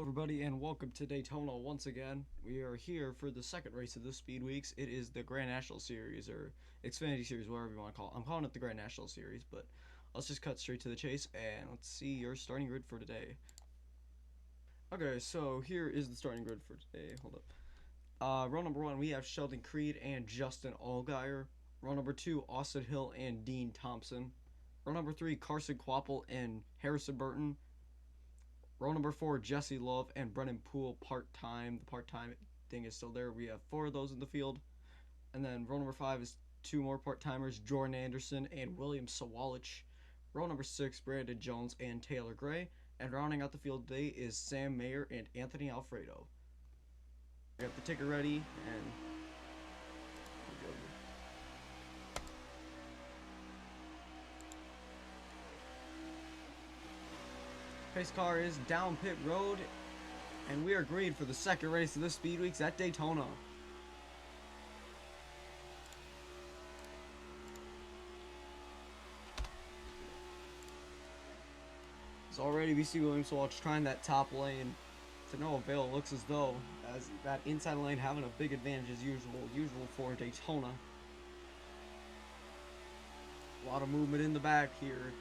everybody, and welcome to Daytona once again. We are here for the second race of the Speed Weeks. It is the Grand National Series, or Xfinity Series, whatever you want to call it. I'm calling it the Grand National Series, but let's just cut straight to the chase, and let's see your starting grid for today. Okay, so here is the starting grid for today. Hold up. Row number 1, we have Sheldon Creed and Justin Allgaier. Row number 2, Austin Hill and Dean Thompson. Row number 3, Carson Kvapil and Harrison Burton. Row number 4, Jesse Love and Brennan Poole part-time. The part-time thing is still there. We have 4 of those in the field. And then row number 5 is 2 more part-timers, Jordan Anderson and William Sawalich. Row number 6, Brandon Jones and Taylor Gray. And rounding out the field today is Sam Mayer and Anthony Alfredo. I got the ticker ready, and pace car is down pit road, and we are green for the second race of the Speed Weeks at Daytona. So already we see William Sawalich trying that top lane to no avail. It looks as though as that inside lane having a big advantage as usual for Daytona. A lot of movement in the back here,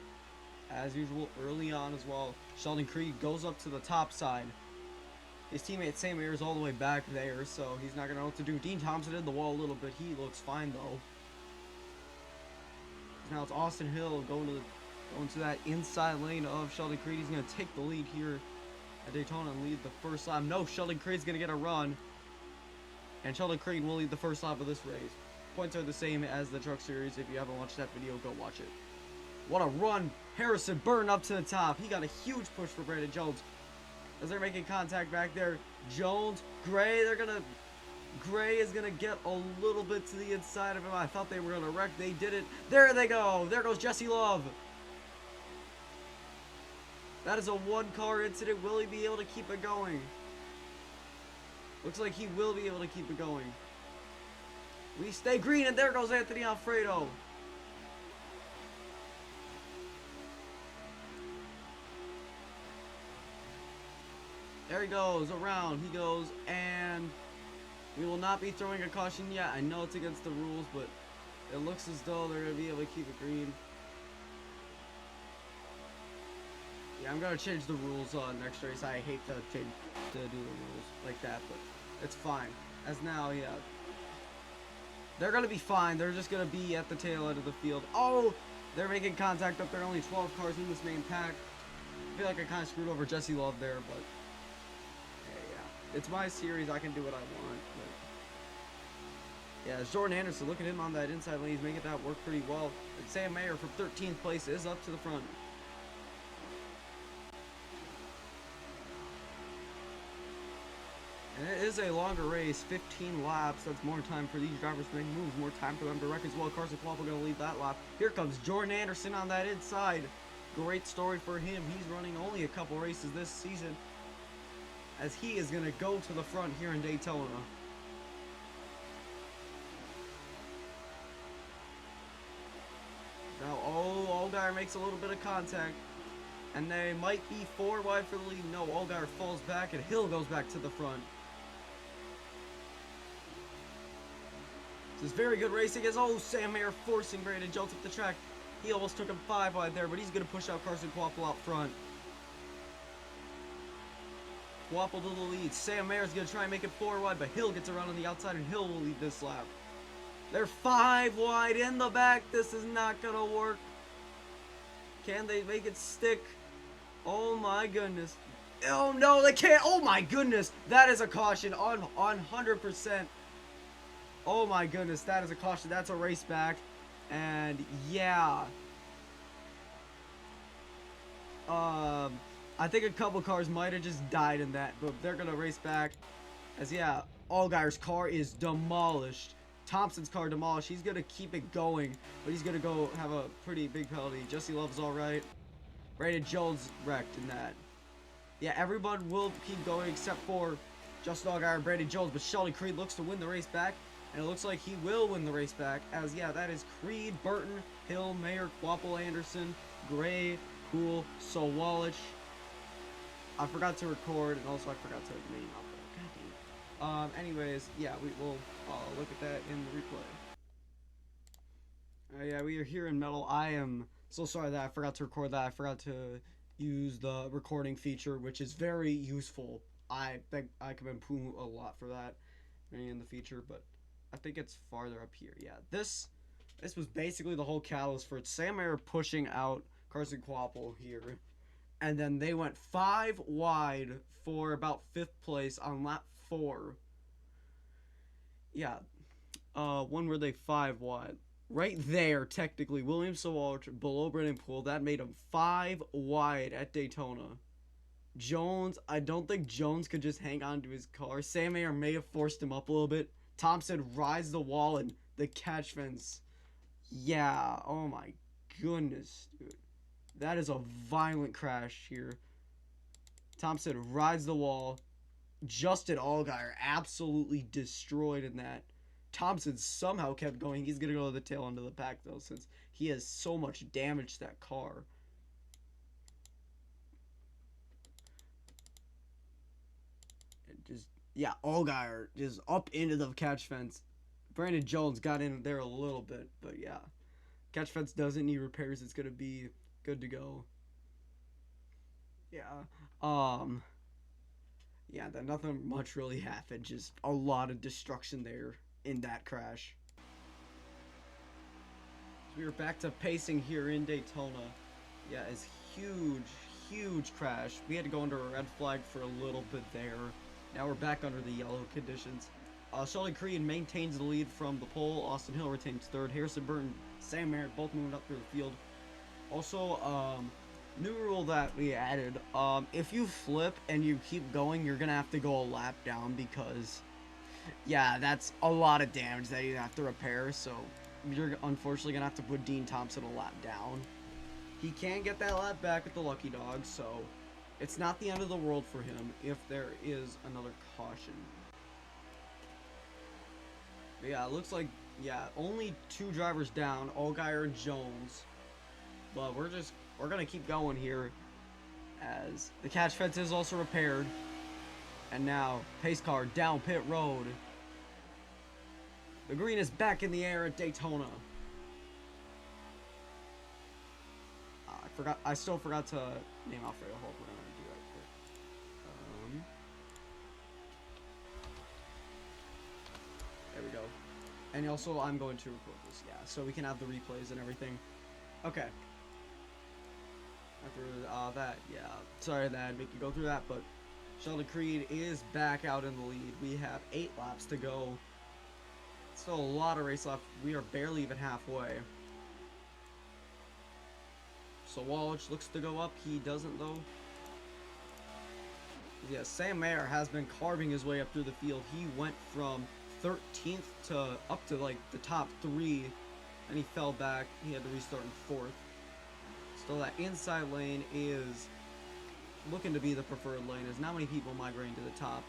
as usual, early on as well. Sheldon Creed goes up to the top side. His teammate Sam Mayer is all the way back there, so he's not going to know what to do. Dean Thompson in the wall a little bit. He looks fine, though. Now it's Austin Hill going to that inside lane of Sheldon Creed. He's going to take the lead here at Daytona and lead the first lap. No, Sheldon Creed's going to get a run. And Sheldon Creed will lead the first lap of this race. Points are the same as the Truck Series. If you haven't watched that video, go watch it. What a run. Harrison Burton up to the top. He got a huge push for Brandon Jones as they're making contact back there. Jones, Gray, Gray is gonna get a little bit to the inside of him. I thought they were gonna wreck. They didn't. There they go. There goes Jesse Love. That is a one-car incident. Will he be able to keep it going? Looks like he will be able to keep it going. We stay green, and there goes Anthony Alfredo. There he goes, around he goes, and we will not be throwing a caution yet. I know it's against the rules, but it looks as though they're going to be able to keep it green. Yeah, I'm going to change the rules on next race. I hate to do the rules like that, but it's fine. As now, yeah. They're going to be fine. They're just going to be at the tail end of the field. Oh, they're making contact up there. Only 12 cars in this main pack. I feel like I kind of screwed over Jesse Love there, but it's my series, I can do what I want. But yeah, Jordan Anderson, look at him on that inside lane. He's making that work pretty well. And Sam Mayer from 13th place is up to the front. And it is a longer race, 15 laps. That's more time for these drivers to make moves, more time for them to wreck as well. Carson Kvapil going to lead that lap. Here comes Jordan Anderson on that inside. Great story for him. He's running only a couple races this season, as he is going to go to the front here in Daytona. Now, Allgaier makes a little bit of contact, and they might be 4 wide for the lead. No, Allgaier falls back, and Hill goes back to the front. This is very good racing as, Sam Mayer forcing Brandon Jones up the track. He almost took him 5 wide there, but he's going to push out Carson Kvapil out front. Kvapil to the lead. Sam Mayer's going to try and make it 4 wide, but Hill gets around on the outside, and Hill will lead this lap. They're 5 wide in the back. This is not going to work. Can they make it stick? Oh, my goodness. Oh, no, they can't. Oh, my goodness. That is a caution on 100%. Oh, my goodness. That is a caution. That's a race back. And, yeah. I think a couple cars might have just died in that, but they're going to race back. As, yeah, Allgaier's car is demolished. Thompson's car demolished. He's going to keep it going, but he's going to go have a pretty big penalty. Jesse Love's all right. Brandon Jones wrecked in that. Yeah, everyone will keep going except for Justin Allgaier and Brandon Jones, but Sheldon Creed looks to win the race back, and it looks like he will win the race back, as, yeah, that is Creed, Burton, Hill, Mayer, Kvapil, Anderson, Gray, Poole, Sawalich. I forgot to record, and also I forgot to name out there. Anyways, yeah, we will look at that in the replay. Yeah, we are here in metal. I am so sorry that I forgot to record that. I forgot to use the recording feature, which is very useful. I think I commend Pummu a lot for that in the feature, but I think it's farther up here. Yeah, this was basically the whole catalyst for it. Sam Mayer pushing out Carson Quapple here, and then they went 5 wide for about 5th place on lap 4. Yeah, one where they 5 wide. Right there, technically, William Sawalch below Brennan Poole. That made him 5 wide at Daytona. Jones, I don't think Jones could just hang on to his car. Sam Mayer may have forced him up a little bit. Thompson rides the wall and the catch fence. Yeah, oh my goodness, dude. That is a violent crash here. Thompson rides the wall. Justin Allgaier absolutely destroyed in that. Thompson somehow kept going. He's going to go to the tail end of the pack, though, since he has so much damage to that car. Yeah, Allgaier just up into the catch fence. Brandon Jones got in there a little bit, but yeah. Catch fence doesn't need repairs. It's going to be good to go. Yeah. Yeah, then nothing much really happened. Just a lot of destruction there in that crash. So we are back to pacing here in Daytona. Yeah, it's huge crash. We had to go under a red flag for a little bit there. Now we're back under the yellow conditions. Sheldon Creed maintains the lead from the pole. Austin Hill retains 3rd. Harrison Burton, Sam Merritt both moving up through the field. Also, new rule that we added. If you flip and you keep going, you're going to have to go a lap down because, yeah, that's a lot of damage that you have to repair. So you're unfortunately going to have to put Dean Thompson a lap down. He can get that lap back with the Lucky Dog, so it's not the end of the world for him if there is another caution. But yeah, it looks like, yeah, only 2 drivers down, Allgaier and Jones. But we're going to keep going here as the catch fence is also repaired. And now, pace car down pit road. The green is back in the air at Daytona. I still forgot to name Alfredo. Hold, we're going to do that quick. There we go. And also, I'm going to record this, yeah, so we can have the replays and everything. Okay. After that, yeah, sorry that I'd make you go through that, but Sheldon Creed is back out in the lead. We have 8 laps to go. Still a lot of race left. We are barely even halfway. So Walsh looks to go up. He doesn't, though. Yeah, Sam Mayer has been carving his way up through the field. He went from 13th to up to, like, the top 3, and he fell back. He had to restart in 4th. So that inside lane is looking to be the preferred lane. There's not many people migrating to the top.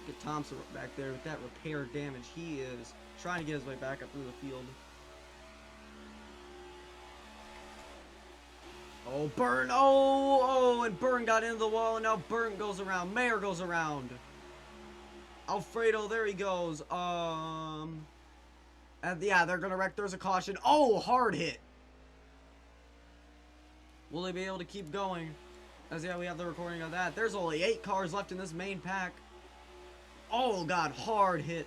Get Thompson back there with that repair damage. He is trying to get his way back up through the field. Oh, Burn! Oh, and Burn got into the wall, and now Burn goes around. Mayer goes around. Alfredo, there he goes. And yeah, they're gonna wreck. There's a caution. Oh, hard hit. Will they be able to keep going? As yeah, we have the recording of that. There's only 8 cars left in this main pack. Oh god, hard hit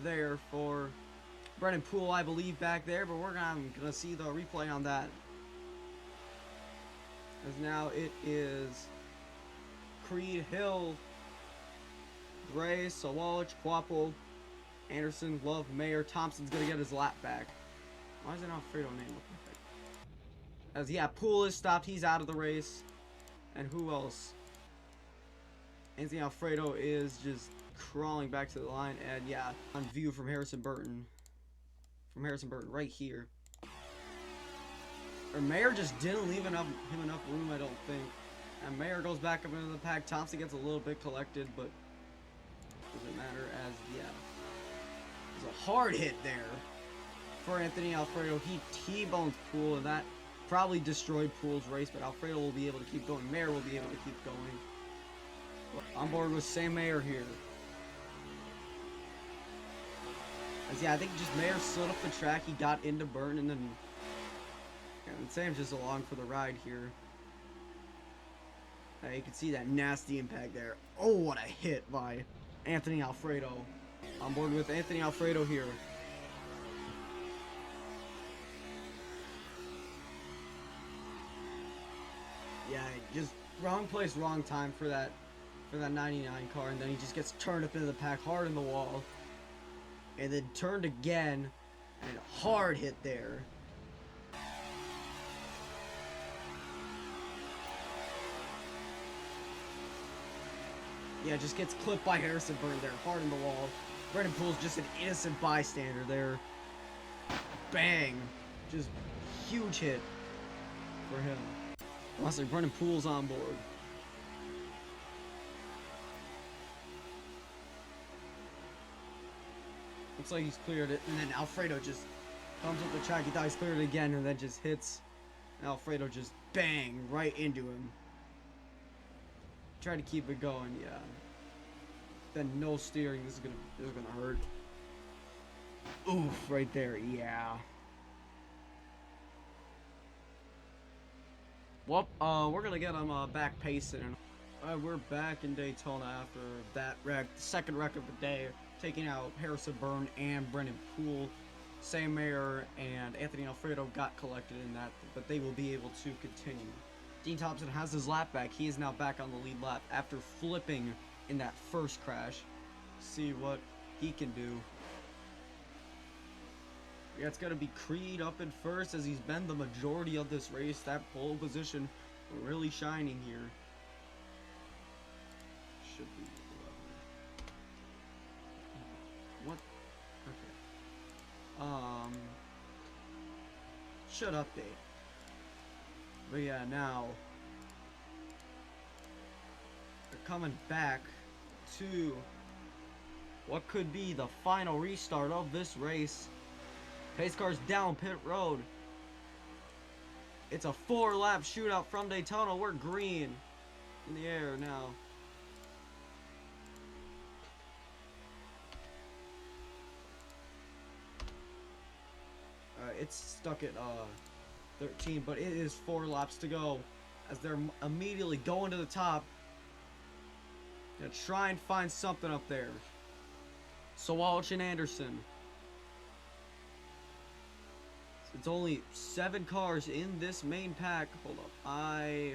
there for Brennan Poole, I believe, back there, but we're gonna see the replay on that. As now it is Creed, Hill, Gray, Sawalch, Quapple, Anderson, Love, Mayer. Thompson's gonna get his lap back. Why is it Alfredo name? As yeah, Poole is stopped. He's out of the race. And who else? Anthony Alfredo is just crawling back to the line. And yeah, on view from Harrison Burton. From Harrison Burton right here. Or Mayer just didn't leave him enough room, I don't think. And Mayer goes back up into the pack. Thompson gets a little bit collected, but doesn't matter as, yeah. There's a hard hit there for Anthony Alfredo. He T-bones Poole, and that probably destroyed Poole's race, but Alfredo will be able to keep going. Mayer will be able to keep going. On board with Sam Mayer here. As yeah, I think just Mayer slid up the track. He got into Burton, and then Sam's just along for the ride here. You can see that nasty impact there. Oh, what a hit by Anthony Alfredo. On board with Anthony Alfredo here. Yeah, just wrong place, wrong time for that 99 car, and then he just gets turned up into the pack hard in the wall. And then turned again, and a hard hit there. Yeah, just gets clipped by Harrison Burton there, hard in the wall. Brendan Poole's just an innocent bystander there. Bang! Just huge hit for him. Honestly, Brendan Poole's on board. Looks like he's cleared it, and then Alfredo just comes up the track. He thought he's cleared it again, and then just hits. And Alfredo just bang right into him. Try to keep it going, yeah. Then no steering. This is gonna hurt. Oof, right there, yeah. Well, we're gonna get him back pacing. We're back in Daytona after that wreck, the second wreck of the day, taking out Harrison Burton and Brendan Poole. Sam Mayer and Anthony Alfredo got collected in that, but they will be able to continue. Dean Thompson has his lap back. He is now back on the lead lap after flipping in that first crash. See what he can do. Yeah, it's going to be Creed up in first, as he's been the majority of this race. That pole position really shining here. Should be 11. What? Okay. Should update. But yeah, now they're coming back to what could be the final restart of this race. Pace cars down pit road. It's a 4-lap shootout from Daytona. We're green in the air now. It's stuck at 13, but it is 4 laps to go as they're immediately going to the top. Gonna try and find something up there. So Walsh and Anderson. It's only 7 cars in this main pack. Hold up. I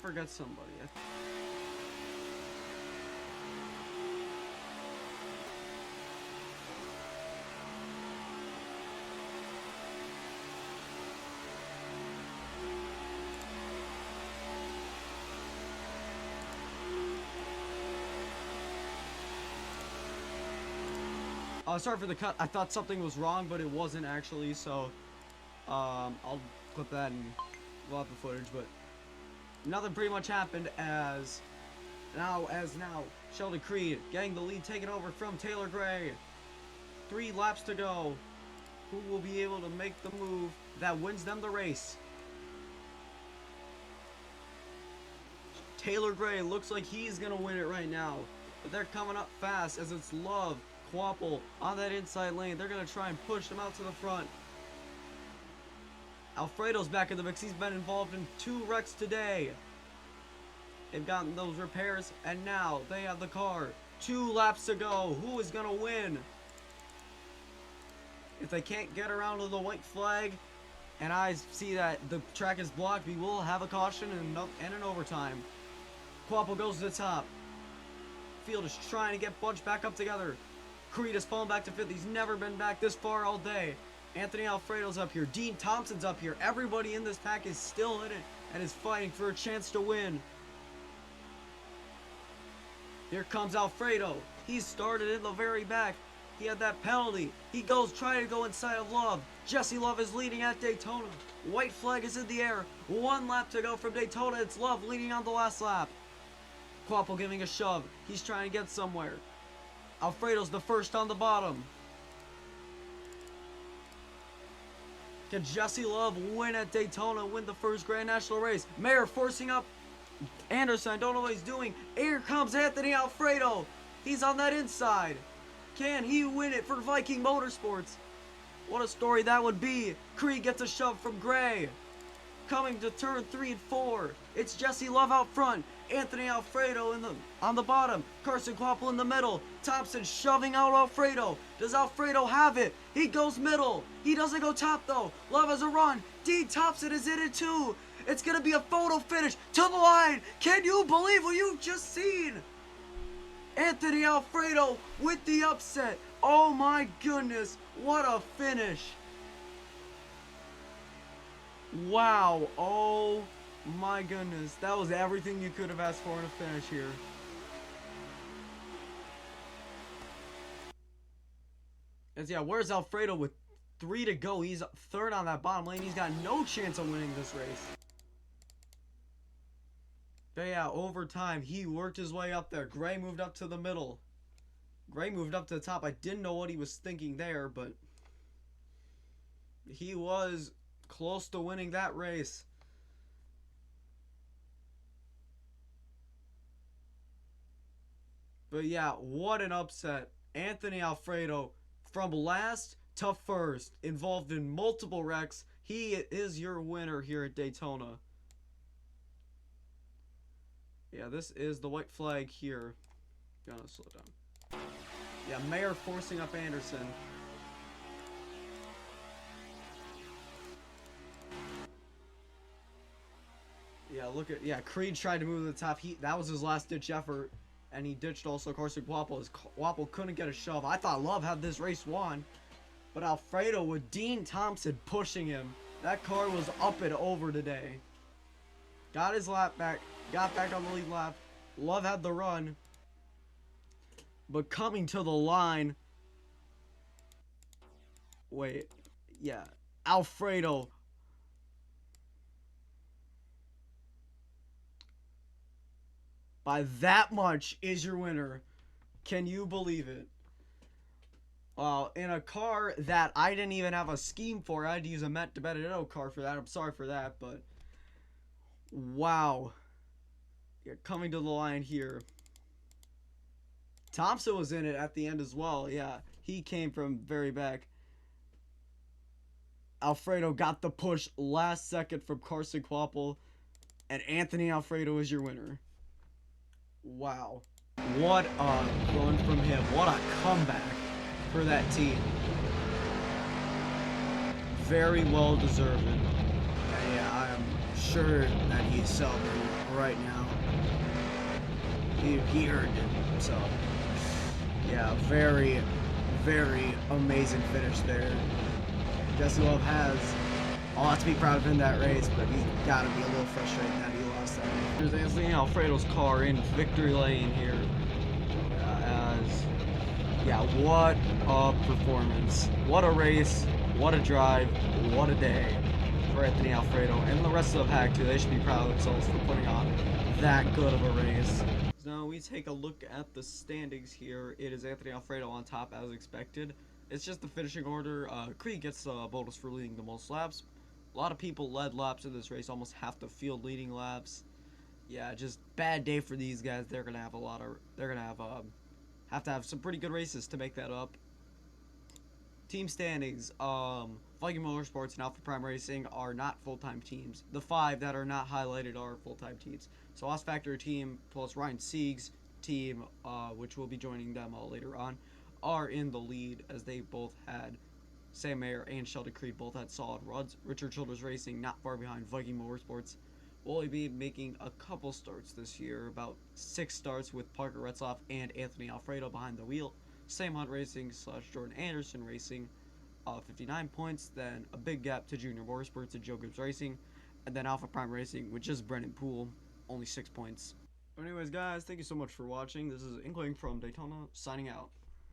forgot somebody. Sorry for the cut. I thought something was wrong, but it wasn't actually. So, I'll clip that and we'll have the footage. But nothing pretty much happened as now Sheldon Creed getting the lead taken over from Taylor Gray. 3 laps to go. Who will be able to make the move that wins them the race? Taylor Gray looks like he's gonna win it right now. But they're coming up fast as it's Love. Quapple on that inside lane. They're going to try and push them out to the front. Alfredo's back in the mix. He's been involved in 2 wrecks today. They've gotten those repairs, and now they have the car. 2 laps to go. Who is going to win? If they can't get around to the white flag, and I see that the track is blocked, we will have a caution and an overtime. Quapple goes to the top. Field is trying to get bunched back up together. Creed has fallen back to 5th. He's never been back this far all day. Anthony Alfredo's up here. Dean Thompson's up here. Everybody in this pack is still in it and is fighting for a chance to win. Here comes Alfredo. He's started in the very back. He had that penalty. He goes trying to go inside of Love. Jesse Love is leading at Daytona. White flag is in the air. 1 lap to go from Daytona. It's Love leading on the last lap. Quapple giving a shove. He's trying to get somewhere. Alfredo's the first on the bottom. Can Jesse Love win at Daytona, win the first Grand National race? Mayer forcing up Anderson. I don't know what he's doing. Here comes Anthony Alfredo. He's on that inside. Can he win it for Viking Motorsports? What a story that would be. Creed gets a shove from Gray. Coming to turn 3 and 4. It's Jesse Love out front. Anthony Alfredo on the bottom. Carson Kvapil in the middle. Thompson shoving out Alfredo. Does Alfredo have it? He goes middle. He doesn't go top though. Love has a run. Dean Thompson is in it too. It's going to be a photo finish to the line. Can you believe what you've just seen? Anthony Alfredo with the upset. Oh my goodness. What a finish. Wow. Oh my goodness. That was everything you could have asked for in a finish here. As yeah, where's Alfredo with 3 to go? He's third on that bottom lane. He's got no chance of winning this race. But yeah, over time, he worked his way up there. Gray moved up to the middle. Gray moved up to the top. I didn't know what he was thinking there, but he was close to winning that race. But yeah, what an upset. Anthony Alfredo from last to first, involved in multiple wrecks. He is your winner here at Daytona. Yeah, this is the white flag here. Gonna slow down. Yeah, Mayer forcing up Anderson. Yeah, look at Creed tried to move to the top. That was his last ditch effort, and he ditched also Carson Kvapil. As Kvapil couldn't get a shove. I thought Love had this race won, but Alfredo with Dean Thompson pushing him. That car was up and over today. Got his lap back. Got back on the lead lap. Love had the run. But coming to the line. Wait. Yeah. Alfredo. By that much is your winner. Can you believe it? In a car that I didn't even have a scheme for. I had to use a Met de Benedetto car for that. I'm sorry for that, but wow. You're coming to the line here. Thompson was in it at the end as well. Yeah, he came from very back. Alfredo got the push last second from Carson Kvapil, and Anthony Alfredo is your winner. Wow. What a run from him. What a comeback for that team. Very well deserved. Yeah, I'm sure that he's celebrating right now. He earned it. So, yeah, very, very amazing finish there. Jesse Love has a lot to be proud of in that race, but he's got to be a little frustrated that he lost that race. Here's Anthony Alfredo's car in victory lane here. What a performance. What a race. What a drive. What a day for Anthony Alfredo and the rest of the pack, too. They should be proud of themselves for putting on that good of a race. Now we take a look at the standings here. It is Anthony Alfredo on top as expected. It's just the finishing order. Creed gets the bonus for leading the most laps. A lot of people led laps in this race, almost half the field leading laps. Yeah, just bad day for these guys. They're gonna have have to have some pretty good races to make that up. Team standings. Viking Motorsports and Alpha Prime Racing are not full-time teams. The 5 that are not highlighted are full-time teams. So Lost Factor team plus Ryan Sieg's team, which will be joining them later on, are in the lead as they both had Sam Mayer and Sheldon Creed both had solid runs. Richard Childress Racing not far behind Viking Motorsports. Will be making a couple starts this year, about 6 starts with Parker Retzloff and Anthony Alfredo behind the wheel. Sam Hunt Racing / Jordan Anderson Racing, 59 points. Then a big gap to Junior Motorsports and Joe Gibbs Racing, and then Alpha Prime Racing with just Brennan Poole, only 6 points. Anyways, guys, thank you so much for watching. This is Inkling from Daytona, signing out.